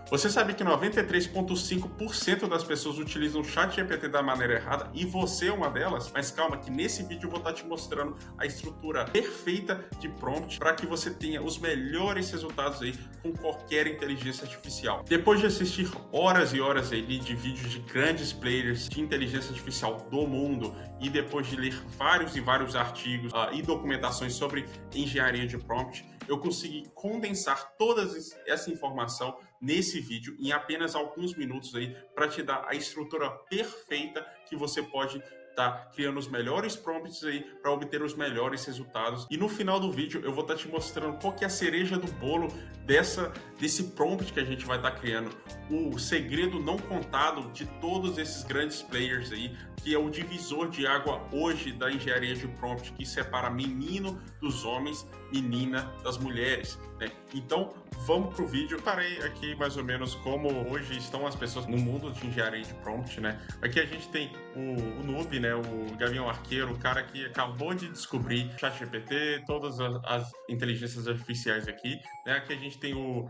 Você sabe que 93,5% das pessoas utilizam o ChatGPT da maneira errada e você é uma delas? Mas calma, que nesse vídeo eu vou estar te mostrando a estrutura perfeita de prompt para que você tenha os melhores resultados aí com qualquer inteligência artificial. Depois de assistir horas e horas aí de vídeos de grandes players de inteligência artificial do mundo e depois de ler vários e vários artigos e documentações sobre engenharia de prompt, eu consegui condensar toda essa informação nesse vídeo em apenas alguns minutos aí para te dar a estrutura perfeita que você pode estar criando os melhores prompts aí para obter os melhores resultados. E no final do vídeo eu vou estar te mostrando qual que é a cereja do bolo desse prompt que a gente vai estar criando, o segredo não contado de todos esses grandes players aí, que é o divisor de água hoje da engenharia de prompt, que separa menino dos homens, menina das mulheres, né? Então, vamos pro vídeo. Eu parei aqui mais ou menos como hoje estão as pessoas no mundo de engenharia de prompt, né? Aqui a gente tem o noob, né? O Gavião Arqueiro, o cara que acabou de descobrir ChatGPT, todas as inteligências artificiais aqui, né? Aqui a gente tem o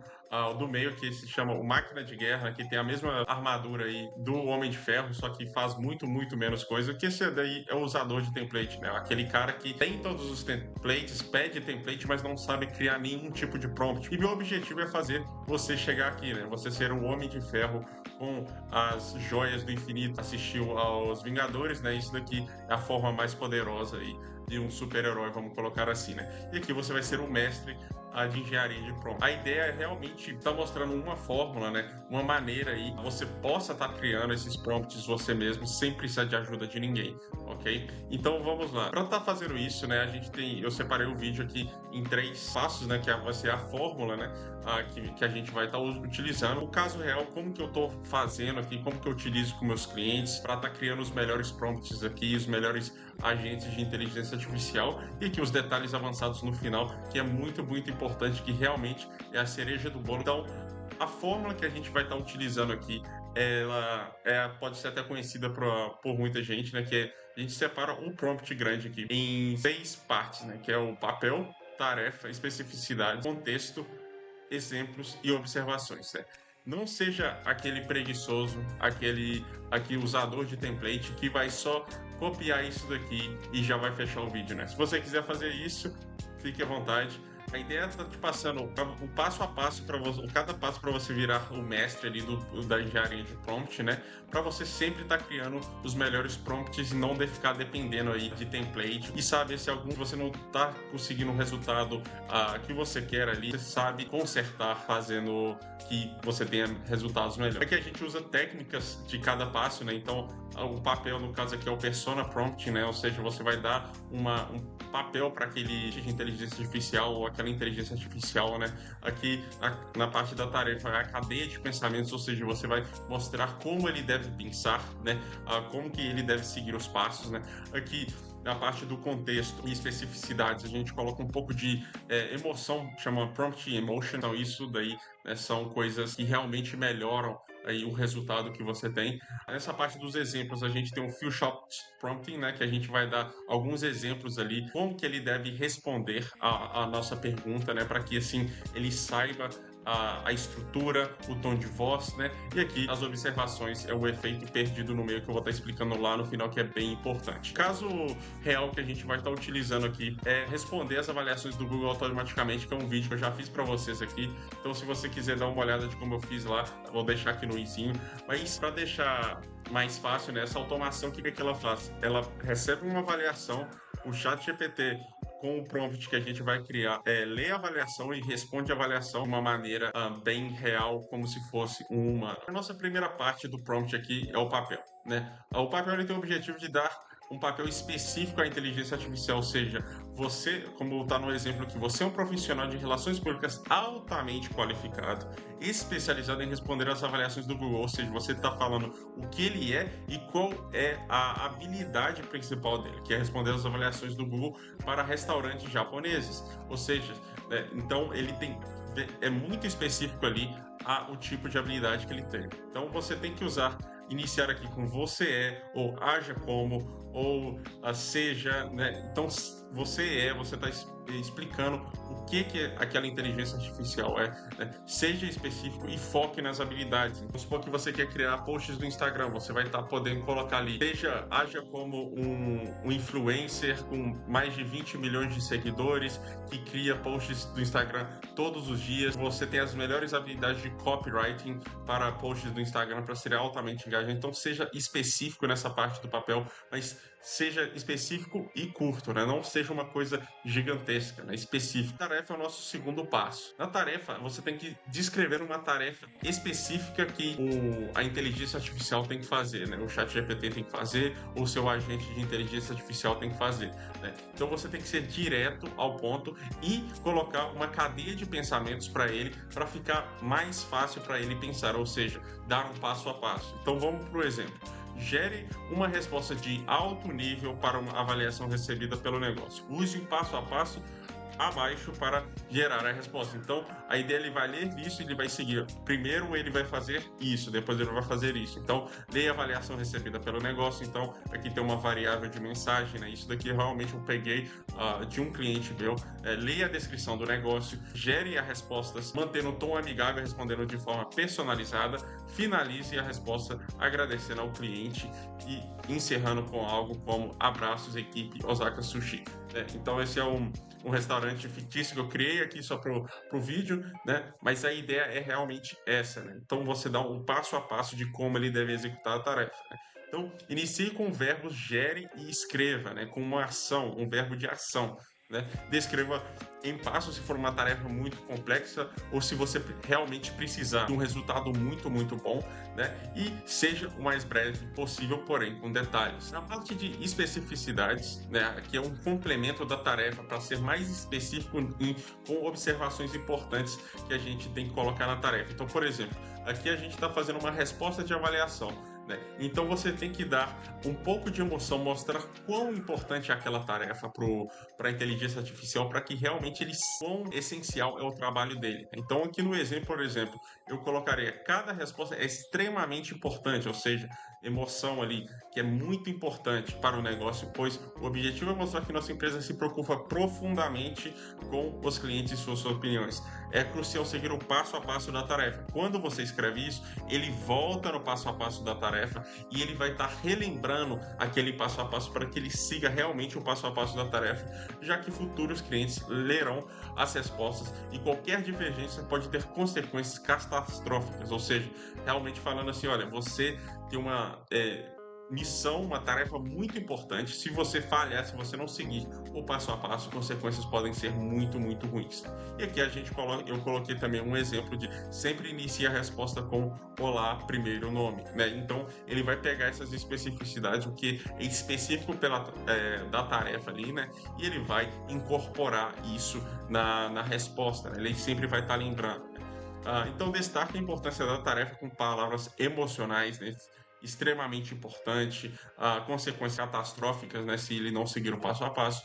do meio, que se chama o Máquina de Guerra, que tem a mesma armadura aí do Homem de Ferro, só que faz muito menos coisa, que esse daí é o usador de template, né? Aquele cara que tem todos os templates, pede template, mas não sabe criar nenhum tipo de prompt. E meu objetivo é fazer você chegar aqui, né? Você ser um Homem de Ferro com as joias do infinito, assistiu aos Vingadores, né? Isso daqui é a forma mais poderosa aí de um super-herói, vamos colocar assim, né? E aqui você vai ser o mestre de engenharia de prompt. A ideia é realmente estar mostrando uma fórmula, né? Uma maneira aí que você possa estar criando esses prompts você mesmo sem precisar de ajuda de ninguém, ok? Então vamos lá. Para estar fazendo isso, né? Eu separei o vídeo aqui em 3 passos, né? Que vai ser a fórmula, né? Que a gente vai estar utilizando. O caso real, como que eu estou fazendo aqui, como que eu utilizo com meus clientes para estar criando os melhores prompts aqui, os melhores agentes de inteligência artificial, e aqui os detalhes avançados no final, que é muito importante, que realmente é a cereja do bolo. Então, a fórmula que a gente vai estar utilizando aqui, ela pode ser até conhecida por muita gente, né? Que a gente separa um prompt grande aqui em 6 partes, né? Que é o papel, tarefa, especificidade, contexto, exemplos e observações, né? Não seja aquele preguiçoso, aquele usador de template que vai só copiar isso daqui e já vai fechar o vídeo, né? Se você quiser fazer isso, fique à vontade. A ideia é estar te passando o passo a passo para você, cada passo para você virar o mestre ali da engenharia de prompt, né? Para você sempre estar criando os melhores prompts e não ficar dependendo aí de template e saber se algum você não está conseguindo o resultado que você quer ali, você sabe consertar fazendo que você tenha resultados melhores. Aqui a gente usa técnicas de cada passo, né? Então, o papel, no caso aqui, é o persona prompt, né? Ou seja, você vai dar um papel para aquele de inteligência artificial ou aquela inteligência artificial, né? Aqui na parte da tarefa é a cadeia de pensamentos, ou seja, você vai mostrar como ele deve pensar, né? Como que ele deve seguir os passos, né? Aqui na parte do contexto e especificidades, a gente coloca um pouco de emoção, chama prompt emotion. Então isso daí, né, são coisas que realmente melhoram aí o resultado que você tem. Nessa parte dos exemplos, a gente tem um few shot prompting, né, que a gente vai dar alguns exemplos ali, como que ele deve responder a nossa pergunta, né, para que assim ele saiba a estrutura, o tom de voz, né? E aqui as observações é o efeito perdido no meio, que eu vou estar explicando lá no final, que é bem importante. Caso real que a gente vai estar utilizando aqui é responder as avaliações do Google automaticamente, que é um vídeo que eu já fiz para vocês aqui. Então, se você quiser dar uma olhada de como eu fiz lá, eu vou deixar aqui no izinho. Mas para deixar mais fácil, né, essa automação, o que ela faz? Ela recebe uma avaliação, o ChatGPT com o prompt que a gente vai criar, lê a avaliação e responde a avaliação de uma maneira bem real, como se fosse um humano. A nossa primeira parte do prompt aqui é o papel, né? O papel ele tem o objetivo de dar um papel específico à inteligência artificial, ou seja, você, como está no exemplo aqui, você é um profissional de relações públicas altamente qualificado, especializado em responder às avaliações do Google, ou seja, você está falando o que ele é e qual é a habilidade principal dele, que é responder às avaliações do Google para restaurantes japoneses, ou seja, né, então ele é muito específico ali o tipo de habilidade que ele tem. Então você tem que iniciar aqui com você ou haja como, ou seja, né? Então você está explicando o que aquela inteligência artificial é, né? Seja específico e foque nas habilidades. Vamos supor que você quer criar posts do Instagram, você vai estar podendo colocar ali, haja como um influencer com mais de 20 milhões de seguidores que cria posts do Instagram todos os dias. Você tem as melhores habilidades de copywriting para posts do Instagram para ser altamente engajado. Então seja específico nessa parte do papel, mas seja específico e curto, né? Não seja uma coisa gigantesca, né? Específica. A tarefa é o nosso segundo passo. Na tarefa, você tem que descrever uma tarefa específica que a inteligência artificial tem que fazer, né? O ChatGPT tem que fazer, ou o seu agente de inteligência artificial tem que fazer, né? Então você tem que ser direto ao ponto e colocar uma cadeia de pensamentos para ele, para ficar mais fácil para ele pensar, ou seja, dar um passo a passo. Então vamos para o exemplo. Gere uma resposta de alto nível para uma avaliação recebida pelo negócio. Use o passo a passo abaixo para gerar a resposta. Então, a ideia, ele vai ler isso e ele vai seguir. Primeiro ele vai fazer isso, depois ele vai fazer isso. Então, leia a avaliação recebida pelo negócio. Então, aqui tem uma variável de mensagem, né? Isso daqui realmente eu peguei de um cliente meu. Leia a descrição do negócio, gere as respostas, mantendo um tom amigável, respondendo de forma personalizada, finalize a resposta agradecendo ao cliente e encerrando com algo como abraços, equipe Osaka Sushi. Então, esse é um restaurante fictício que eu criei aqui só pro vídeo, né? Mas a ideia é realmente essa, né? Então você dá um passo a passo de como ele deve executar a tarefa, né? Então, inicie com o verbo gere e escreva, né? Com uma ação, um verbo de ação, né? Descreva em passos se for uma tarefa muito complexa ou se você realmente precisar de um resultado muito, muito bom, né? E seja o mais breve possível, porém com detalhes. Na parte de especificidades, né? Aqui é um complemento da tarefa para ser mais específico com observações importantes que a gente tem que colocar na tarefa. Então, por exemplo, aqui a gente está fazendo uma resposta de avaliação. Então você tem que dar um pouco de emoção, mostrar quão importante é aquela tarefa para a inteligência artificial, para que realmente quão essencial é o trabalho dele. Então aqui no exemplo, por exemplo, eu colocaria cada resposta é extremamente importante, ou seja, emoção ali, que é muito importante para o negócio, pois o objetivo é mostrar que nossa empresa se preocupa profundamente com os clientes e suas opiniões. É crucial seguir o passo a passo da tarefa. Quando você escreve isso, ele volta no passo a passo da tarefa e ele vai estar relembrando aquele passo a passo para que ele siga realmente o passo a passo da tarefa, já que futuros clientes lerão as respostas e qualquer divergência pode ter consequências catastróficas, ou seja, realmente falando assim, olha, você tem uma missão, uma tarefa muito importante. Se você falhar, se você não seguir o passo a passo, consequências podem ser muito, muito ruins. E aqui eu coloquei também um exemplo de sempre inicie a resposta com olá, primeiro nome, né? Então ele vai pegar essas especificidades, o que é específico da tarefa ali, né? E ele vai incorporar isso na resposta, né? Ele sempre vai estar lembrando. Então destaque a importância da tarefa com palavras emocionais, né? Extremamente importante, consequências catastróficas, né, se ele não seguir o passo a passo.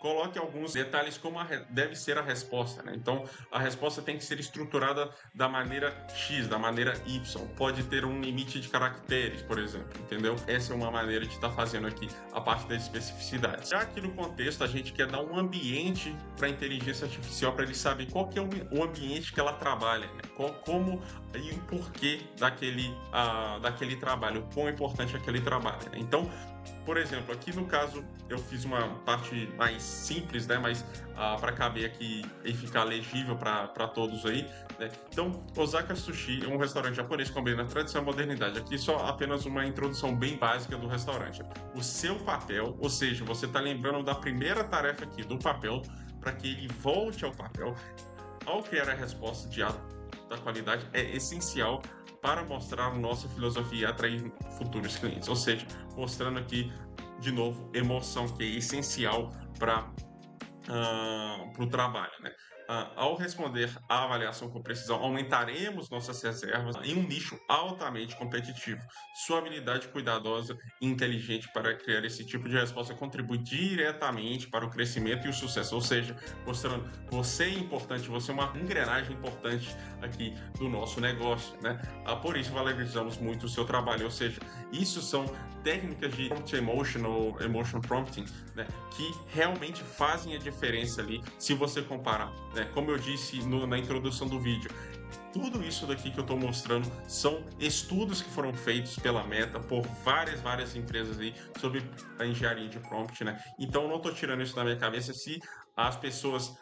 Coloque alguns detalhes como deve ser a resposta, né? Então, a resposta tem que ser estruturada da maneira X, da maneira Y. Pode ter um limite de caracteres, por exemplo, entendeu? Essa é uma maneira de estar fazendo aqui a parte da especificidade. Já aqui no contexto, a gente quer dar um ambiente para a inteligência artificial, para ele saber qual que é o ambiente que ela trabalha, né? Como e o porquê daquele trabalho, o quão importante é aquele trabalho, né? Então, por exemplo, aqui no caso eu fiz uma parte mais simples, né, mas para caber aqui e ficar legível para todos aí, né? Então, Osaka Sushi é um restaurante japonês que combina tradição e modernidade. Aqui só apenas uma introdução bem básica do restaurante. O seu papel, ou seja, você está lembrando da primeira tarefa aqui do papel, para que ele volte ao papel. Ao criar a resposta de alta qualidade, é essencial para mostrar nossa filosofia e atrair futuros clientes. Ou seja, mostrando aqui, de novo, emoção, que é essencial para o trabalho, né? Ao responder à avaliação com precisão, aumentaremos nossas reservas em um nicho altamente competitivo. Sua habilidade cuidadosa e inteligente para criar esse tipo de resposta contribui diretamente para o crescimento e o sucesso, ou seja, mostrando você é importante, você é uma engrenagem importante aqui do nosso negócio, né? Por isso valorizamos muito o seu trabalho, ou seja, isso são técnicas de prompt emotion ou emotion prompting, né, que realmente fazem a diferença ali se você comparar, né? Como eu disse na introdução do vídeo, tudo isso daqui que eu estou mostrando são estudos que foram feitos pela Meta por várias empresas aí sobre a engenharia de prompt, né? Então eu não estou tirando isso da minha cabeça. Se as pessoas,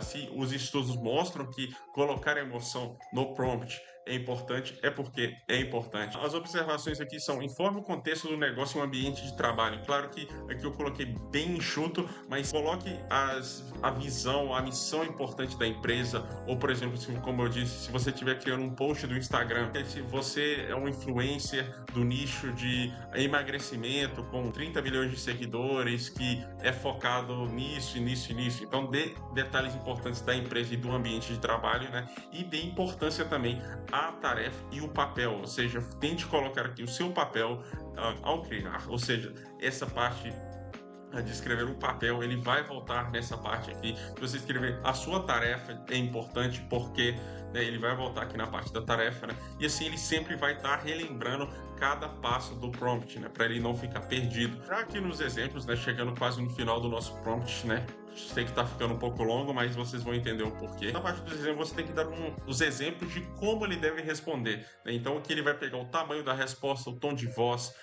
se os estudos mostram que colocar emoção no prompt é importante, é porque é importante. As observações aqui são: informe o contexto do negócio e o ambiente de trabalho. Claro que aqui eu coloquei bem enxuto, mas coloque a visão, a missão importante da empresa, ou por exemplo, como eu disse, se você estiver criando um post do Instagram, se você é um influencer do nicho de emagrecimento com 30 milhões de seguidores, que é focado nisso, então dê detalhes importantes da empresa e do ambiente de trabalho, né? E dê importância também a tarefa e o papel, ou seja, tente colocar aqui o seu papel ao criar, ou seja, essa parte de escrever um papel, ele vai voltar nessa parte aqui. Se você escrever a sua tarefa, é importante porque, né, ele vai voltar aqui na parte da tarefa, né? E assim ele sempre vai estar relembrando cada passo do prompt, né, para ele não ficar perdido. Já aqui nos exemplos, né, chegando quase no final do nosso prompt, né, sei que tá ficando um pouco longo, mas vocês vão entender o porquê. Na parte dos exemplos, você tem que dar os exemplos de como ele deve responder, né? Então aqui ele vai pegar o tamanho da resposta, o tom de voz,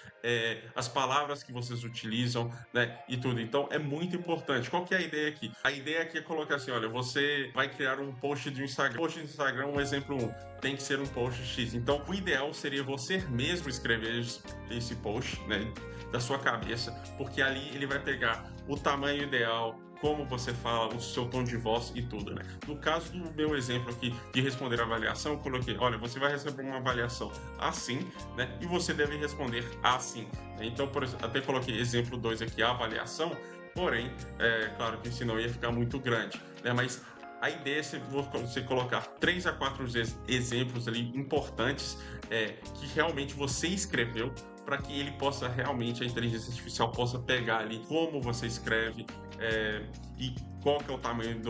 as palavras que vocês utilizam, né, e tudo. Então é muito importante. Qual que é a ideia aqui? A ideia aqui é colocar assim: olha, você vai criar um post do Instagram. Post do Instagram, um exemplo 1, tem que ser um post X. Então o ideal seria você mesmo escrever esse post, né, da sua cabeça, porque ali ele vai pegar o tamanho ideal, como você fala, o seu tom de voz e tudo, né? No caso do meu exemplo aqui de responder a avaliação, eu coloquei: olha, você vai receber uma avaliação assim, né? E você deve responder assim, né? Então, por exemplo, até coloquei exemplo 2 aqui, a avaliação, porém, claro que senão ia ficar muito grande, né? Mas a ideia é você colocar 3 a 4 exemplos ali importantes, que realmente você escreveu, para que ele possa realmente, a inteligência artificial possa pegar ali como você escreve, e qual que é o tamanho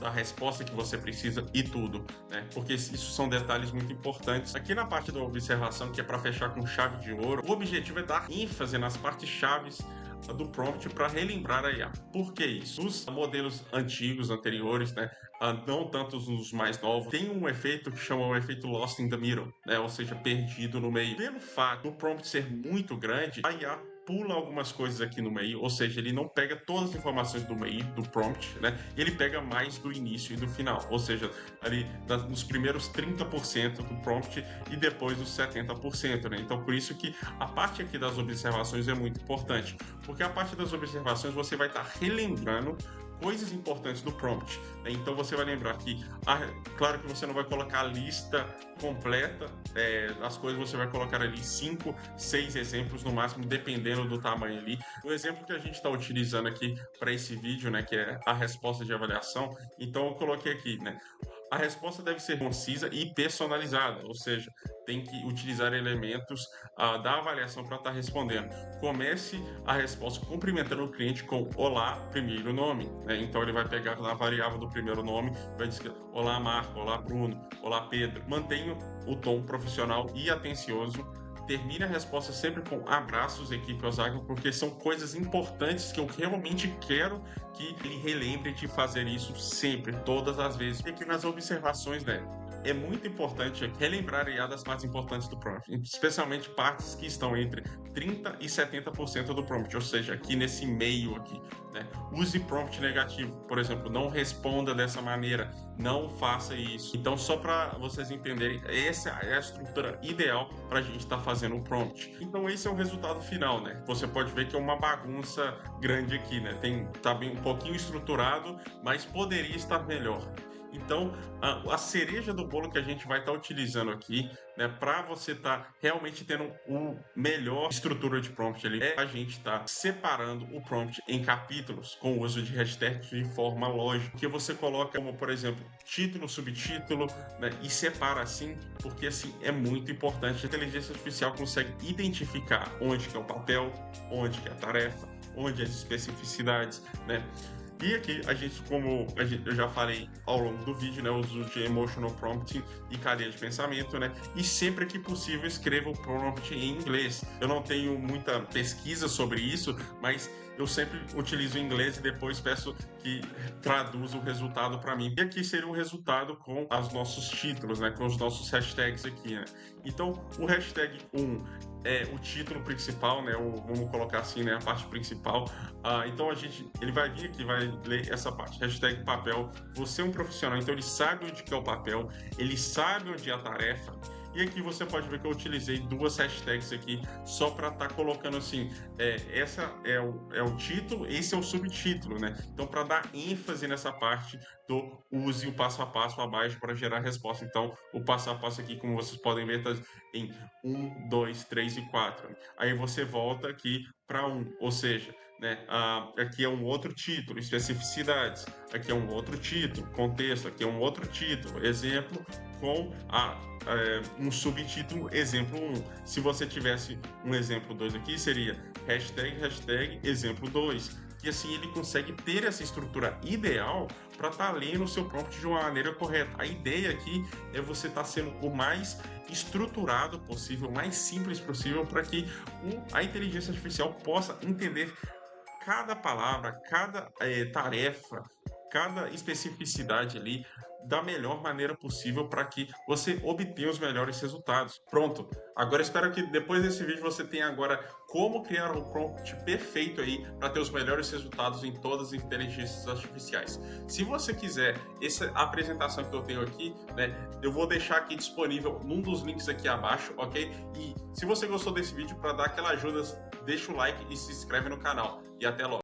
da resposta que você precisa e tudo, né? Porque isso são detalhes muito importantes. Aqui na parte da observação, que é para fechar com chave de ouro, o objetivo é dar ênfase nas partes chaves do prompt para relembrar a IA. Por que isso? Os modelos anteriores, né, não tanto os mais novos, tem um efeito que chama o efeito Lost in the Middle, né, ou seja, perdido no meio. Pelo fato do prompt ser muito grande, a IA pula algumas coisas aqui no meio, ou seja, ele não pega todas as informações do meio do prompt, né? Ele pega mais do início e do final, ou seja, ali nos primeiros 30% do prompt e depois os 70%, né? Então, por isso que a parte aqui das observações é muito importante, porque a parte das observações você vai estar relembrando coisas importantes do prompt, né? Então você vai lembrar que, claro que você não vai colocar a lista completa das coisas, você vai colocar ali 5, 6 exemplos no máximo, dependendo do tamanho ali. O exemplo que a gente está utilizando aqui para esse vídeo, né, que é a resposta de avaliação, então eu coloquei aqui, né, a resposta deve ser concisa e personalizada, ou seja, tem que utilizar elementos da avaliação para estar respondendo. Comece a resposta cumprimentando o cliente com olá, primeiro nome, né? Então ele vai pegar na variável do primeiro nome, vai dizer olá Marco, olá Bruno, olá Pedro. Mantenha o tom profissional e atencioso. Termine a resposta sempre com abraços, equipe Osago, porque são coisas importantes que eu realmente quero que ele relembre de fazer isso sempre, todas as vezes. E aqui nas observações, né, é muito importante relembrar das partes importantes do prompt, especialmente partes que estão entre 30% e 70% do prompt, ou seja, aqui nesse meio aqui, né? Use prompt negativo, por exemplo, não responda dessa maneira, não faça isso. Então, só para vocês entenderem, essa é a estrutura ideal para a gente estar fazendo o prompt. Então, esse é o resultado final, né? Você pode ver que é uma bagunça grande aqui, né? Tá bem um pouquinho estruturado, mas poderia estar melhor. Então, a cereja do bolo que a gente vai estar utilizando aqui, né, para você estar realmente tendo uma melhor estrutura de prompt ali, é a gente estar separando o prompt em capítulos com o uso de hashtags de forma lógica, que você coloca como, por exemplo, título, subtítulo, né, e separa assim, porque assim é muito importante. A inteligência artificial consegue identificar onde que é o papel, onde que é a tarefa, onde as especificidades, né? E aqui a gente, eu já falei ao longo do vídeo, né, o uso de emotional prompting e cadeia de pensamento, né? E sempre que possível escreva o prompt em inglês. Eu não tenho muita pesquisa sobre isso, mas eu sempre utilizo em inglês e depois peço que traduza o resultado para mim. E aqui seria um resultado com os nossos títulos, né, com os nossos hashtags aqui, né? Então, o hashtag 1 é o título principal, né? Vamos colocar assim, né? A parte principal. Então ele vai vir aqui, vai ler essa parte. Hashtag papel. Você é um profissional, então ele sabe onde que é o papel, ele sabe onde é a tarefa. E aqui você pode ver que eu utilizei duas hashtags aqui só para estar colocando assim, essa é o título, esse é o subtítulo, né? Então para dar ênfase nessa parte do use o passo a passo abaixo para gerar resposta. Então o passo a passo aqui, como vocês podem ver, está em 1, 2, 3 e 4. Aí você volta aqui para 1, ou seja, né, aqui é um outro título, especificidades, aqui é um outro título, contexto, aqui é um outro título, exemplo, com um subtítulo, exemplo 1. Se você tivesse um exemplo 2 aqui, seria hashtag exemplo 2. E assim ele consegue ter essa estrutura ideal para estar lendo o seu prompt de uma maneira correta. A ideia aqui é você estar sendo o mais estruturado possível, o mais simples possível, para que a inteligência artificial possa entender cada palavra, cada tarefa, cada especificidade ali da melhor maneira possível para que você obtenha os melhores resultados. Pronto. Agora espero que depois desse vídeo você tenha agora como criar um prompt perfeito aí para ter os melhores resultados em todas as inteligências artificiais. Se você quiser essa apresentação que eu tenho aqui, né, eu vou deixar aqui disponível num dos links aqui abaixo, ok? E se você gostou desse vídeo, para dar aquela ajuda, deixa o like e se inscreve no canal. E até logo.